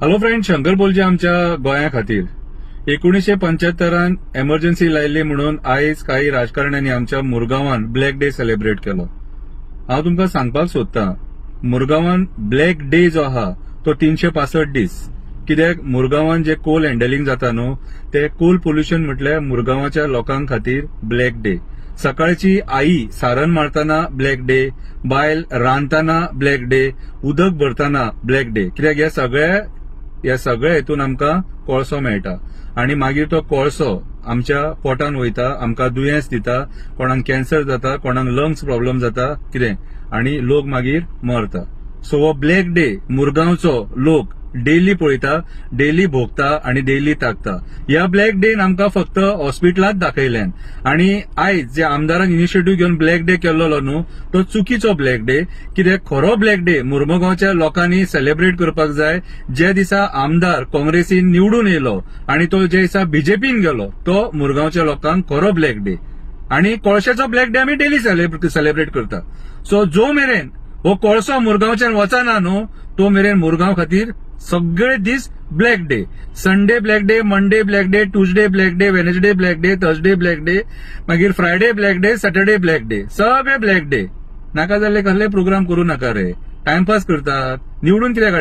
Hello friend, Shankar बोलचे आमच्या गोंया खातीर 1975 एमर्जन्सी लायिल्ली म्हणून आयज काही राजकारण्यांनी आमच्या मुरगांवान ब्लॅक डे सेलिब्रेट केलो. हांव तुमकां सांगपाक सोदतां, मुरगांवान ब्लॅक डे जो आहा तो 365 दीस. कित्याक मुरगांवान जे कोल हँडलिंग जाता न्हू, ते कोल पोल्युशन म्हटल्यार मुरगांवाच्या लोकांक खातीर ब्लॅक डे. सकाळची आई सारण मारतना ब्लॅक डे, बायल रांदतना ब्लॅक डे, उदक भरतना ब्लॅक डे. कित्याक ह्या सगळ्या हेतून आमकां कोळसो मेळटा आणि मागीर तो कोळसो आमच्या पोटान वयता, आमकां दुयेंस दिता, कोणाक कॅन्सर जाता, कोणाक लंग्स प्रॉब्लेम जाता, कितें आणि लोक मागीर मरता. सो हो ब्लॅक डे मुरगांवचो लोक डेली पळयता, डेली भोगता आणि डेली ताकता. ह्या ब्लॅक डेन आमकां फक्त हॉस्पिटलांत दाखयल्यान आणि आयज जे आमदारान इनिशिएटीव्ह घेवन ब्लॅक डे केल्लो न्हू, तो चुकीचो ब्लॅक डे. कित्याक खरो ब्लॅक डे मुरमगांवच्या लोकांनी सेलिब्रेट करपाक जाय. जे दिसा आमदार काँग्रेसीन निवडून येयलो आणि तो जे दिसा बीजेपीन गेलो, तो मुरगांवच्या लोकांक खरो ब्लॅक डे. आणि कोळशाचो ब्लॅक डे आमी डेली सेलिब्रेट करता. सो जो मेरेन हो कोळसो मुरगांवच्यान वचना न्हू, तो मेरेन मुरगांव खातीर सगळे दीस black day. Sunday black day, Monday black day, Tuesday black day, Wednesday black day, Thursday black day, मागीर Friday black day, Saturday black day, सगळे ब्लॅक डे. नाका जाल्ले कसले प्रोग्राम करू नाका रे. टाइमपास करतात, निवडून कित्याक